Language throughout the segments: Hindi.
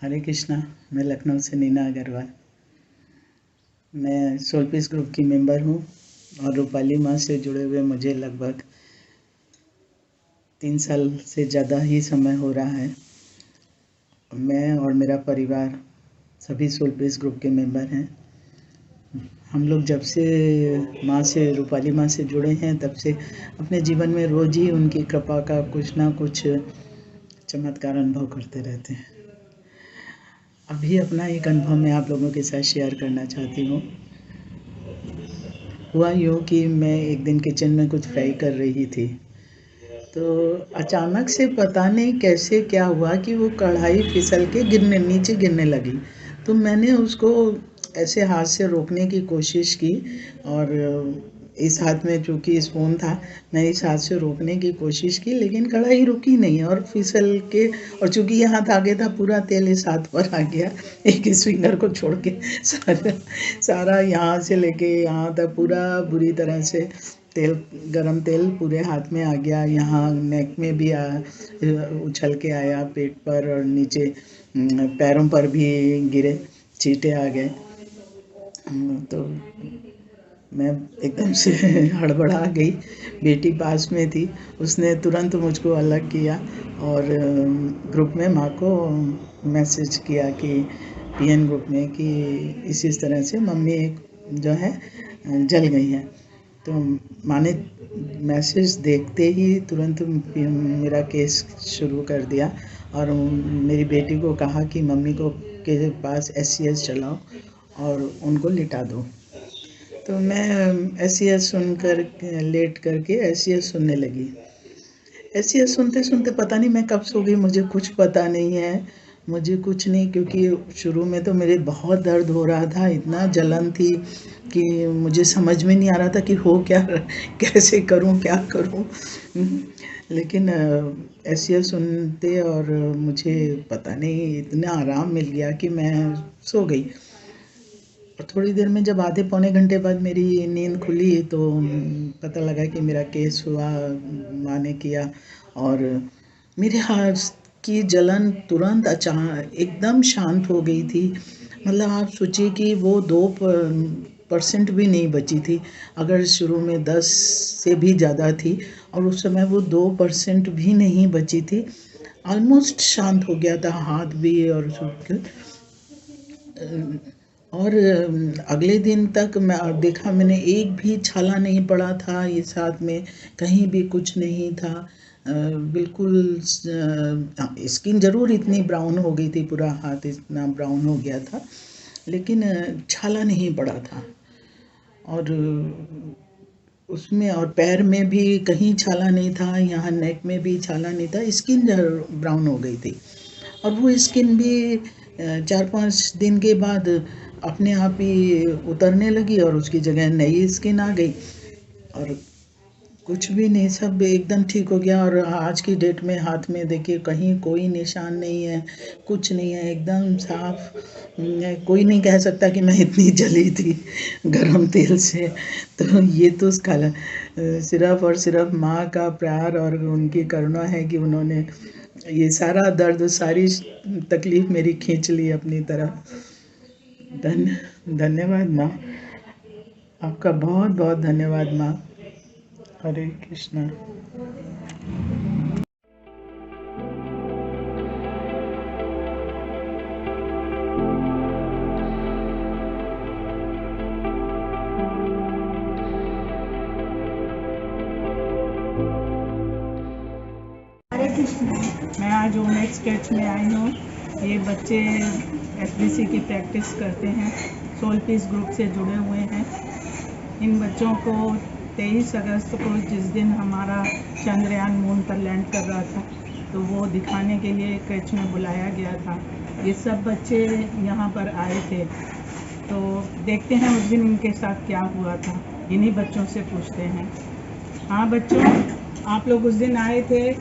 हरे कृष्णा। मैं लखनऊ से नीना अग्रवाल। मैं सोल पीस ग्रुप की मेंबर हूँ और रूपाली माँ से जुड़े हुए मुझे लगभग 3 साल से ज़्यादा ही समय हो रहा है। मैं और मेरा परिवार सभी सोल पीस ग्रुप के मेंबर हैं। हम लोग जब से रूपाली माँ से जुड़े हैं तब से अपने जीवन में रोज़ ही उनकी कृपा का कुछ ना कुछ चमत्कार अनुभव करते रहते हैं। अभी अपना एक अनुभव मैं आप लोगों के साथ शेयर करना चाहती हूँ। हुआ यूँ कि मैं एक दिन किचन में कुछ फ्राई कर रही थी, तो अचानक से पता नहीं कैसे क्या हुआ कि वो कढ़ाई फिसल के नीचे गिरने लगी। तो मैंने उसको ऐसे हाथ से रोकने की कोशिश की और इस हाथ में चूँकि स्पून था, मैं इस हाथ से रोकने की कोशिश की, लेकिन कढ़ाई रुकी नहीं और फिसल के, और चूँकि ये हाथ आगे था, पूरा तेल इस हाथ पर आ गया। एक इस फिंगर को छोड़ के सारा यहाँ से लेके यहाँ तक पूरा बुरी तरह से गरम तेल पूरे हाथ में आ गया। यहाँ नेक में भी उछल के आया, पेट पर और नीचे पैरों पर भी गिरे, छींटे आ गए। तो मैं एकदम से हड़बड़ा गई। बेटी पास में थी, उसने तुरंत मुझको अलग किया और ग्रुप में माँ को मैसेज किया कि पीएन ग्रुप में कि इस तरह से मम्मी जो है जल गई हैं। तो माँ ने मैसेज देखते ही तुरंत मेरा केस शुरू कर दिया और मेरी बेटी को कहा कि मम्मी को के पास एससीएस चलाओ और उनको लिटा दो। तो मैं एससीएस सुनकर लेट करके एससीएस सुनने लगी। एससीएस सुनते सुनते पता नहीं मैं कब सो गई, मुझे कुछ पता नहीं है, मुझे कुछ नहीं, क्योंकि शुरू में तो मेरे बहुत दर्द हो रहा था, इतना जलन थी कि मुझे समझ में नहीं आ रहा था कि हो क्या, कैसे करूं, क्या करूं। लेकिन एससीएस सुनते और मुझे पता नहीं इतना आराम मिल गया कि मैं सो गई। और थोड़ी देर में जब आधे पौने घंटे बाद मेरी नींद खुली तो पता लगा कि मेरा केस हुआ, माँ ने किया और मेरे हाथ की जलन तुरंत अचानक एकदम शांत हो गई थी। मतलब आप सोचिए कि वो 2% भी नहीं बची थी। अगर शुरू में 10 से भी ज़्यादा थी और उस समय वो 2% भी नहीं बची थी। ऑलमोस्ट शांत हो गया था हाथ भी और सब। और अगले दिन तक मैं देखा, मैंने एक भी छाला नहीं पड़ा था इस हाथ में, कहीं भी कुछ नहीं था। बिल्कुल स्किन ज़रूर इतनी ब्राउन हो गई थी, पूरा हाथ इतना ब्राउन हो गया था, लेकिन छाला नहीं पड़ा था। और उसमें और पैर में भी कहीं छाला नहीं था, यहाँ नेक में भी छाला नहीं था, स्किन ब्राउन हो गई थी। और वो स्किन भी 4-5 दिन के बाद अपने आप ही उतरने लगी और उसकी जगह नई स्किन आ गई और कुछ भी नहीं, सब एकदम ठीक हो गया। और आज की डेट में हाथ में देखिए कहीं कोई निशान नहीं है, कुछ नहीं है, एकदम साफ। कोई नहीं कह सकता कि मैं इतनी जली थी गरम तेल से। तो ये तो सिर्फ और सिर्फ माँ का प्यार और उनकी करुणा है कि उन्होंने ये सारा दर्द, सारी तकलीफ मेरी खींच ली अपनी तरफ। धन्यवाद माँ, आपका बहुत बहुत धन्यवाद माँ। हरे कृष्णा। हरे कृष्णा। मैं आज ओमेक स्केच में आई हूँ। ये बच्चे एसबीसी की प्रैक्टिस करते हैं, सोल पीस ग्रुप से जुड़े हुए हैं। इन बच्चों को 23 अगस्त को, जिस दिन हमारा चंद्रयान मून पर लैंड कर रहा था, तो वो दिखाने के लिए स्केच में बुलाया गया था। ये सब बच्चे यहाँ पर आए थे, तो देखते हैं उस दिन इनके साथ क्या हुआ था। इन्हीं बच्चों से पूछते हैं। हाँ बच्चों, आप लोग उस दिन आए थे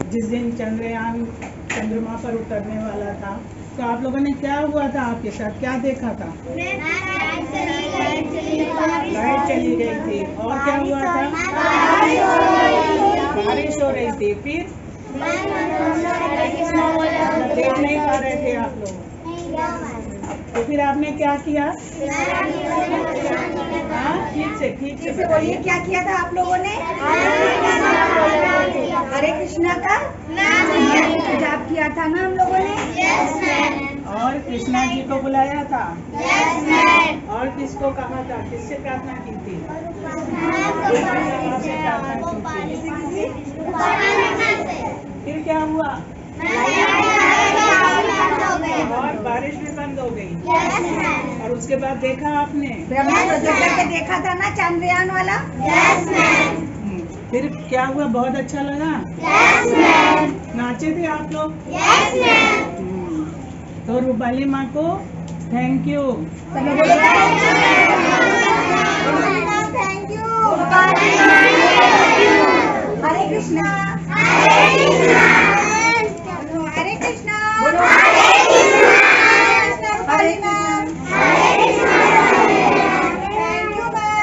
जिस दिन चंद्रयान चंद्रमा पर उतरने वाला था, तो आप लोगों ने क्या हुआ था, आपके साथ क्या देखा था? लाइट चली गई थी। और क्या हुआ था? बारिश हो रही थी। फिर देख नहीं पा रहे थे आप लोग, तो फिर आपने क्या किया? हाँ, ठीक से बोलिए, क्या किया था आप लोगों ने? हरे कृष्णा का जाप किया था ना हम लोगों ने? और कृष्णा जी को बुलाया था? और किसको कहा था? किससे प्रार्थना की थी? से प्रार्थना की थी। फिर क्या हुआ? और बारिश भी बंद हो गई। और उसके बाद देखा आपने? देखा था ना चंद्रयान वाला? फिर क्या हुआ? बहुत अच्छा लगा? नाचे थे आप लोग? तो रूपाली माँ को thank you. Hare Krishna. Hare Krishna. Hare ma'am. Thank you ma'am.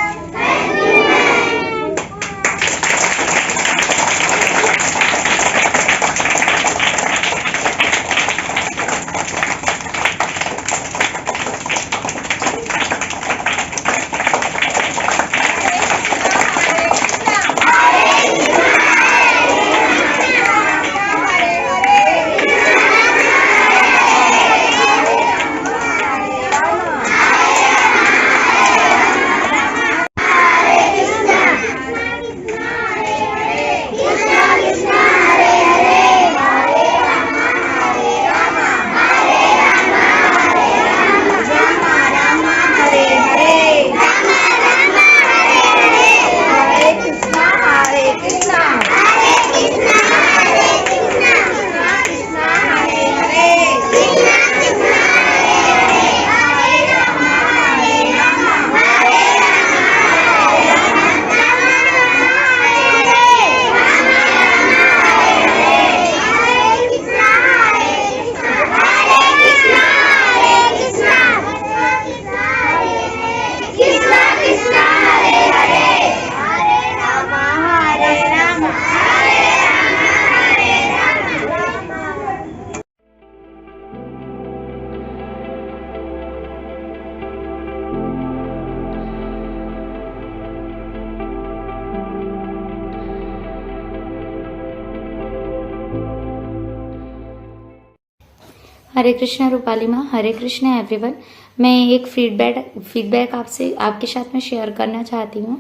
Hare Krishna Rupali माँ। हरे कृष्णा एवरीवन। मैं एक फीडबैक आपके साथ में शेयर करना चाहती हूँ।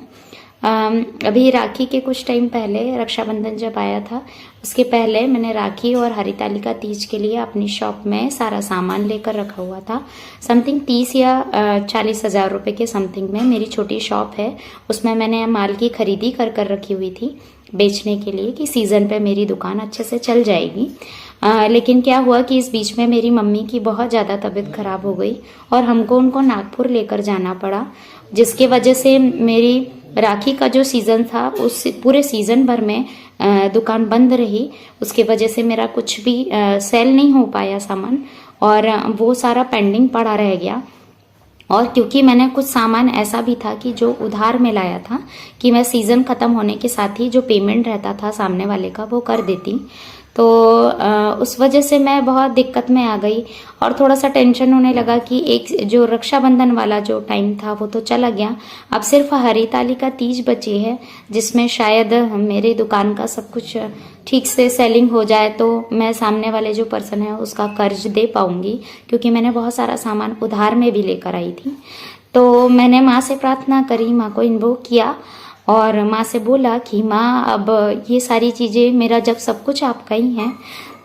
अभी राखी के कुछ टाइम पहले, रक्षाबंधन जब आया था उसके पहले मैंने राखी और हरितालिका तीज के लिए अपनी शॉप में सारा सामान लेकर रखा हुआ था। समथिंग 30 या 40 हज़ार रुपये के समथिंग में मेरी छोटी शॉप है, उसमें मैंने माल की खरीदी कर रखी हुई थी बेचने के लिए कि सीज़न पे मेरी दुकान अच्छे से चल जाएगी। लेकिन क्या हुआ कि इस बीच में मेरी मम्मी की बहुत ज़्यादा तबीयत ख़राब हो गई और हमको उनको नागपुर लेकर जाना पड़ा, जिसके वजह से मेरी राखी का जो सीज़न था उस पूरे सीज़न भर में दुकान बंद रही। उसके वजह से मेरा कुछ भी सेल नहीं हो पाया सामान, और वो सारा पेंडिंग पड़ा रह गया। और क्योंकि मैंने कुछ सामान ऐसा भी था कि जो उधार में लाया था कि मैं सीज़न ख़त्म होने के साथ ही जो पेमेंट रहता था सामने वाले का वो कर देती, तो उस वजह से मैं बहुत दिक्कत में आ गई और थोड़ा सा टेंशन होने लगा कि एक जो रक्षाबंधन वाला जो टाइम था वो तो चला गया, अब सिर्फ हरितालिका तीज बची है जिसमें शायद मेरी दुकान का सब कुछ ठीक से सेलिंग हो जाए तो मैं सामने वाले जो पर्सन है उसका कर्ज दे पाऊंगी, क्योंकि मैंने बहुत सारा सामान उधार में भी लेकर आई थी। तो मैंने माँ से प्रार्थना करी, माँ को इन्वोक किया और माँ से बोला कि माँ अब ये सारी चीज़ें, मेरा जब सब कुछ आपका ही है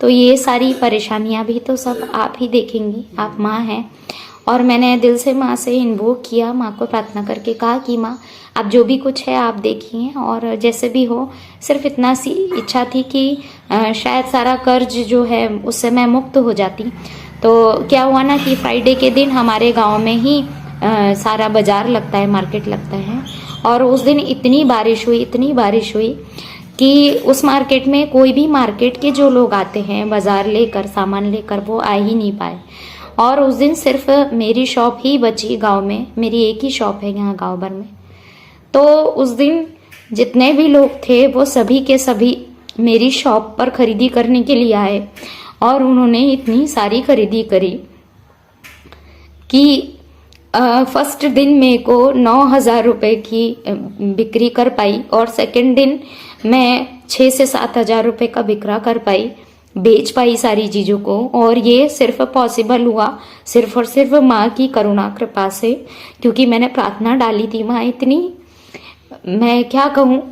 तो ये सारी परेशानियाँ भी तो सब आप ही देखेंगी, आप माँ हैं। और मैंने दिल से माँ से इन्वोक किया, माँ को प्रार्थना करके कहा कि माँ आप जो भी कुछ है आप देखिए और जैसे भी हो, सिर्फ इतना सी इच्छा थी कि शायद सारा कर्ज जो है उससे मैं मुक्त हो जाती। तो क्या हुआ ना कि फ्राइडे के दिन हमारे गाँव में ही सारा बाजार लगता है, मार्केट लगता है, और उस दिन इतनी बारिश हुई कि उस मार्केट में कोई भी मार्केट के जो लोग आते हैं बाजार लेकर सामान लेकर वो आ ही नहीं पाए। और उस दिन सिर्फ मेरी शॉप ही बची गांव में, मेरी एक ही शॉप है यहाँ गांव भर में। तो उस दिन जितने भी लोग थे वो सभी के सभी मेरी शॉप पर खरीदी करने के लिए आए और उन्होंने इतनी सारी खरीदी करी कि फर्स्ट दिन मेरे को 9,000 रुपये की बिक्री कर पाई और सेकंड दिन मैं 6 से 7,000 रुपये का बिक्रा कर पाई, बेच पाई सारी चीज़ों को। और ये सिर्फ पॉसिबल हुआ सिर्फ और सिर्फ माँ की करुणा कृपा से, क्योंकि मैंने प्रार्थना डाली थी। माँ इतनी, मैं क्या कहूँ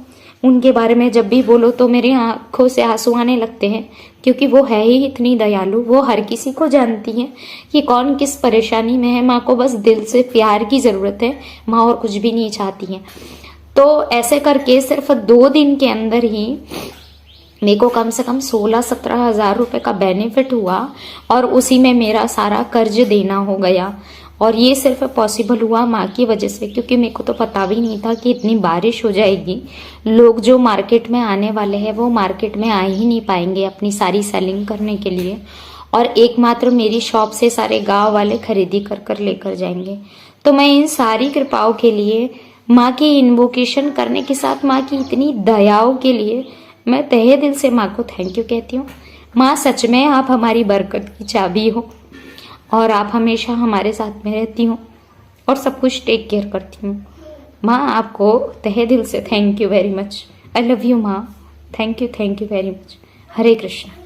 उनके बारे में, जब भी बोलो तो मेरी आंखों से आंसू आने लगते हैं, क्योंकि वो है ही इतनी दयालु। वो हर किसी को जानती हैं कि कौन किस परेशानी में है। माँ को बस दिल से प्यार की ज़रूरत है, माँ और कुछ भी नहीं चाहती हैं। तो ऐसे करके सिर्फ 2 दिन के अंदर ही मेरे को कम से कम 16-17 हज़ार रुपये का बेनिफिट हुआ और उसी में मेरा सारा कर्ज देना हो गया। और ये सिर्फ पॉसिबल हुआ माँ की वजह से, क्योंकि मेरे को तो पता भी नहीं था कि इतनी बारिश हो जाएगी। लोग जो मार्केट में आने वाले हैं वो मार्केट में आ ही नहीं पाएंगे अपनी सारी सेलिंग करने के लिए, और एकमात्र मेरी शॉप से सारे गांव वाले खरीदी कर लेकर जाएंगे। तो मैं इन सारी कृपाओं के लिए, माँ की इन्वोकेशन करने के साथ माँ की इतनी दयाओं के लिए मैं तहे दिल से माँ को थैंक यू कहती हूँ। माँ सच में आप हमारी बरकत की चाबी हो और आप हमेशा हमारे साथ में रहती हो और सब कुछ टेक केयर करती हूँ। माँ आपको तहे दिल से thank you very much. I love you माँ, thank you very much. Hare Krishna.